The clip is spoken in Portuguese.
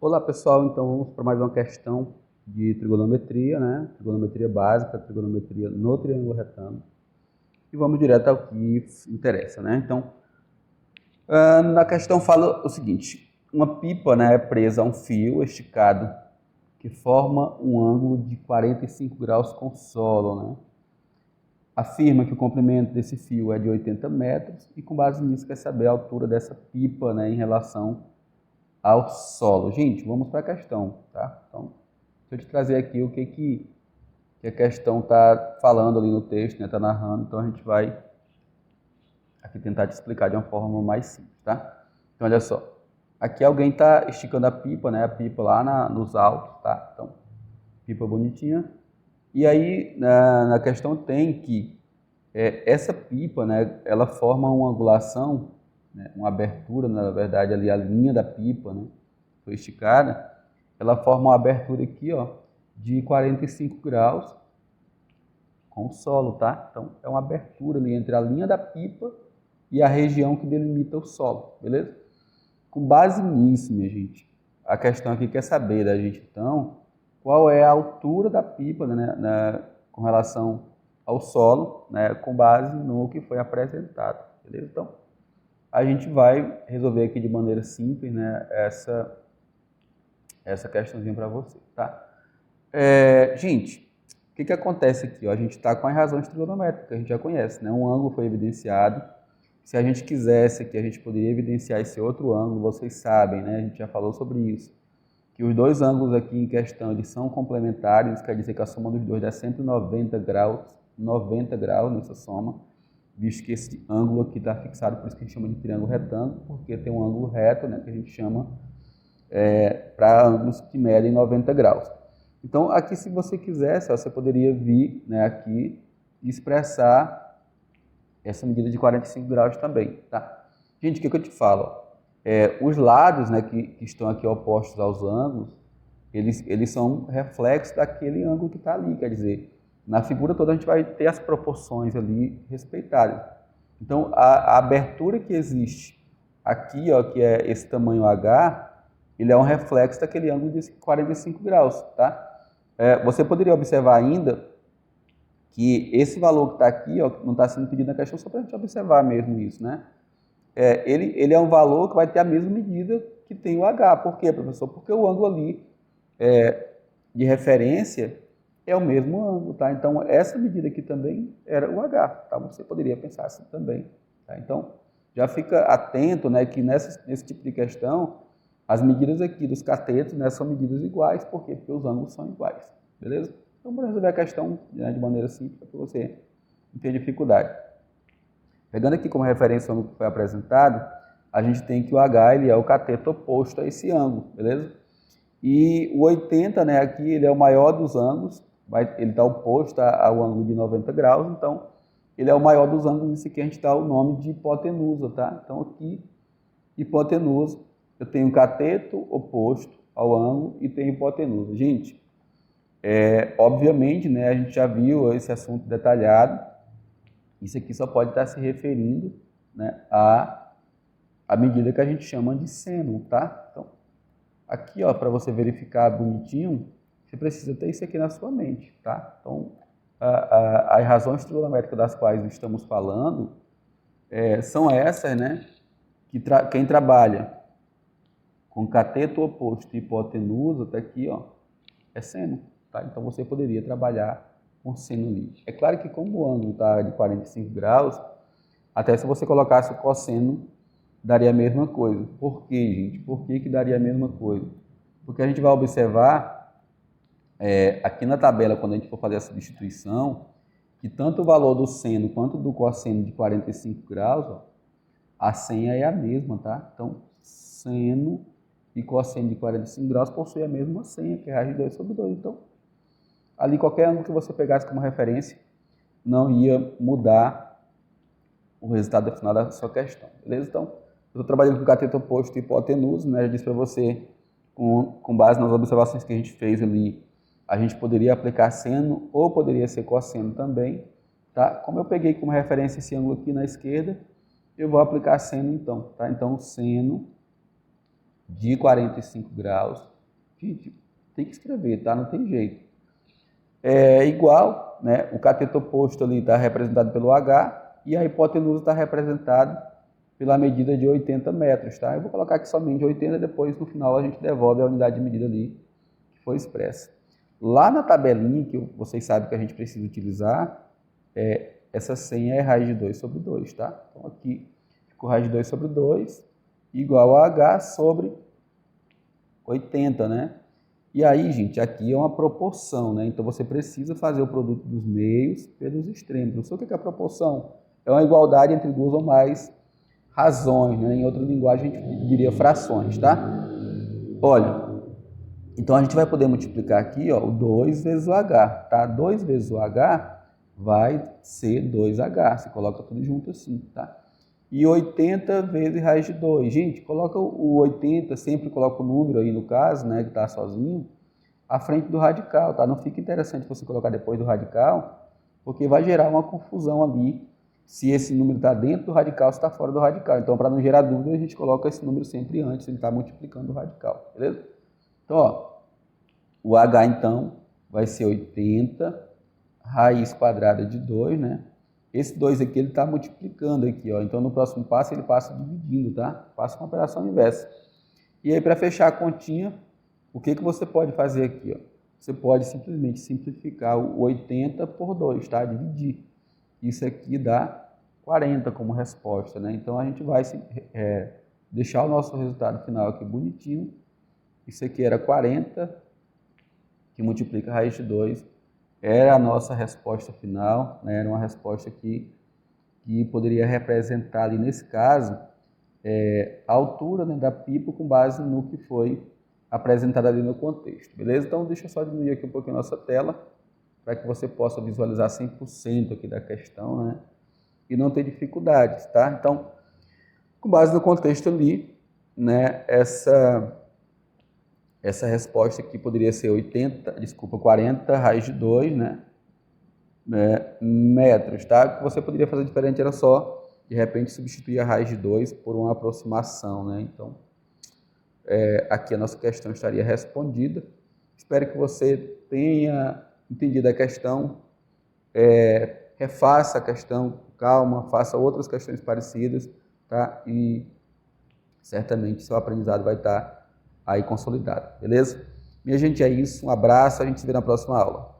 Olá pessoal, então vamos para mais uma questão de trigonometria, né? Trigonometria básica, trigonometria no triângulo retângulo. E vamos direto ao que interessa, né? Então, na questão fala o seguinte: uma pipa, né, é presa a um fio esticado que forma um ângulo de 45 graus com o solo, né? Afirma que o comprimento desse fio é de 80 metros e com base nisso quer saber a altura dessa pipa, né, em relação ao solo. Gente, vamos para a questão, tá? Então, deixa eu te trazer aqui o que a questão está falando ali no texto, né? Está narrando, então a gente vai aqui tentar te explicar de uma forma mais simples, tá? Então, olha só. Aqui alguém está esticando a pipa, né? A pipa lá nos altos, tá? Então, pipa bonitinha. E aí, na questão tem que essa pipa, né? Ela forma uma angulação, né, uma abertura, na verdade, ali a linha da pipa, né? Foi esticada. Ela forma uma abertura aqui, ó, de 45 graus com o solo, tá? Então, é uma abertura ali entre a linha da pipa e a região que delimita o solo, beleza? Com base nisso, minha gente, a questão aqui quer saber da gente, então, qual é a altura da pipa, né, com relação ao solo, né, com base no que foi apresentado, beleza? Então, a gente vai resolver aqui de maneira simples, né, essa questãozinha para você, tá? Gente, o que acontece aqui? Ó? A gente está com as razões trigonométricas, que a gente já conhece, né? Um ângulo foi evidenciado. Se a gente quisesse aqui, a gente poderia evidenciar esse outro ângulo, vocês sabem, né? A gente já falou sobre isso. Que os dois ângulos aqui em questão, eles são complementares, isso quer dizer que a soma dos dois dá 190 graus, 90 graus nessa soma, visto que esse ângulo aqui está fixado, por isso que a gente chama de triângulo retângulo, porque tem um ângulo reto, né? Que a gente chama para ângulos que medem 90 graus. Então, aqui, se você quisesse, você poderia vir, né, aqui e expressar essa medida de 45 graus também, tá? Gente, o que eu te falo? Os lados, né, que estão aqui opostos aos ângulos, eles são reflexos daquele ângulo que está ali, quer dizer, na figura toda a gente vai ter as proporções ali respeitadas. Então, a abertura que existe aqui, ó, que é esse tamanho H, ele é um reflexo daquele ângulo de 45 graus, tá? Você poderia observar ainda que esse valor que está aqui, ó, não está sendo pedido na questão, só para a gente observar mesmo isso, né? Ele é um valor que vai ter a mesma medida que tem o H. Por quê, professor? Porque o ângulo ali de referência é o mesmo ângulo, tá? Então, essa medida aqui também era o H, tá? Você poderia pensar assim também, tá? Então, já fica atento, né, que nesse tipo de questão, as medidas aqui dos catetos, né, são medidas iguais. Por quê? Porque os ângulos são iguais, beleza? Então, vamos resolver a questão, né, de maneira simples, para você não ter dificuldade. Pegando aqui como referência o ângulo que foi apresentado, a gente tem que o H ele é o cateto oposto a esse ângulo, beleza? E o 80, né, aqui ele é o maior dos ângulos, ele está oposto ao ângulo de 90 graus, então ele é o maior dos ângulos, isso aqui a gente dá o nome de hipotenusa, tá? Então aqui, hipotenusa, eu tenho cateto oposto ao ângulo e tenho hipotenusa. Gente, obviamente, né, a gente já viu esse assunto detalhado, isso aqui só pode estar se referindo, né, à medida que a gente chama de seno, tá? Então, aqui, ó, para você verificar bonitinho, você precisa ter isso aqui na sua mente, tá? Então, as razões trigonométricas das quais estamos falando são essas, né? Quem trabalha com cateto oposto e hipotenusa, tá aqui, ó, é seno, tá? Então, você poderia trabalhar com seno livre. É claro que como o ângulo está de 45 graus, até se você colocasse o cosseno, daria a mesma coisa. Por quê, gente? Por que daria a mesma coisa? Porque a gente vai observar, aqui na tabela, quando a gente for fazer a substituição, que tanto o valor do seno quanto do cosseno de 45 graus, ó, a senha é a mesma, tá? Então, seno e cosseno de 45 graus possuem a mesma senha, que é raiz de 2 sobre 2. Então, ali qualquer ângulo que você pegasse como referência, não ia mudar o resultado final da sua questão, beleza? Então, eu estou trabalhando com cateto oposto e hipotenusa, né? Eu disse para você, com base nas observações que a gente fez ali, a gente poderia aplicar seno ou poderia ser cosseno também, tá? Como eu peguei como referência esse ângulo aqui na esquerda, eu vou aplicar seno então, tá? Então, seno de 45 graus. Gente, tem que escrever, tá? Não tem jeito. É igual, né? O cateto oposto ali está representado pelo H e a hipotenusa está representada pela medida de 80 metros, tá? Eu vou colocar aqui somente 80, depois no final a gente devolve a unidade de medida ali que foi expressa. Lá na tabelinha, que vocês sabem que a gente precisa utilizar, essa senha é raiz de 2 sobre 2, tá? Então aqui ficou raiz de 2 sobre 2 igual a H sobre 80, né? E aí, gente, aqui é uma proporção, né? Então você precisa fazer o produto dos meios pelos extremos. Não sei o que é a proporção. É uma igualdade entre duas ou mais razões, né? Em outra linguagem a gente diria frações, tá? Olha, então a gente vai poder multiplicar aqui, ó, o 2 vezes o H, tá? 2 vezes o H vai ser 2H. Você coloca tudo junto assim, tá? E 80 vezes raiz de 2. Gente, coloca o 80, sempre coloca o número aí no caso, né, que está sozinho, à frente do radical, tá? Não fica interessante você colocar depois do radical, porque vai gerar uma confusão ali, se esse número está dentro do radical ou está fora do radical. Então, para não gerar dúvida, a gente coloca esse número sempre antes, ele está multiplicando o radical, beleza? Então, ó, o H, então, vai ser 80 raiz quadrada de 2, né? Esse 2 aqui, ele está multiplicando aqui, ó. Então, no próximo passo, ele passa dividindo, tá? Passa uma operação inversa. E aí, para fechar a continha, o que você pode fazer aqui, ó? Você pode simplesmente simplificar o 80 por 2, tá? Dividir. Isso aqui dá 40 como resposta, né? Então, a gente vai deixar o nosso resultado final aqui bonitinho. Isso aqui era 40, que multiplica a raiz de 2. Era a nossa resposta final, né? Era uma resposta que poderia representar ali, nesse caso, a altura, né, da pipa com base no que foi apresentado ali no contexto, beleza? Então, deixa eu só diminuir aqui um pouquinho a nossa tela, para que você possa visualizar 100% aqui da questão, né? E não ter dificuldades, tá? Então, com base no contexto ali, né, essa resposta aqui poderia ser 40 raiz de 2, né, metros, tá? O que você poderia fazer diferente era só, de repente, substituir a raiz de 2 por uma aproximação, né? Então, aqui a nossa questão estaria respondida. Espero que você tenha entendido a questão. Refaça a questão com calma, faça outras questões parecidas, tá? E certamente seu aprendizado vai estar aí consolidado, beleza? Minha gente, é isso. Um abraço, a gente se vê na próxima aula.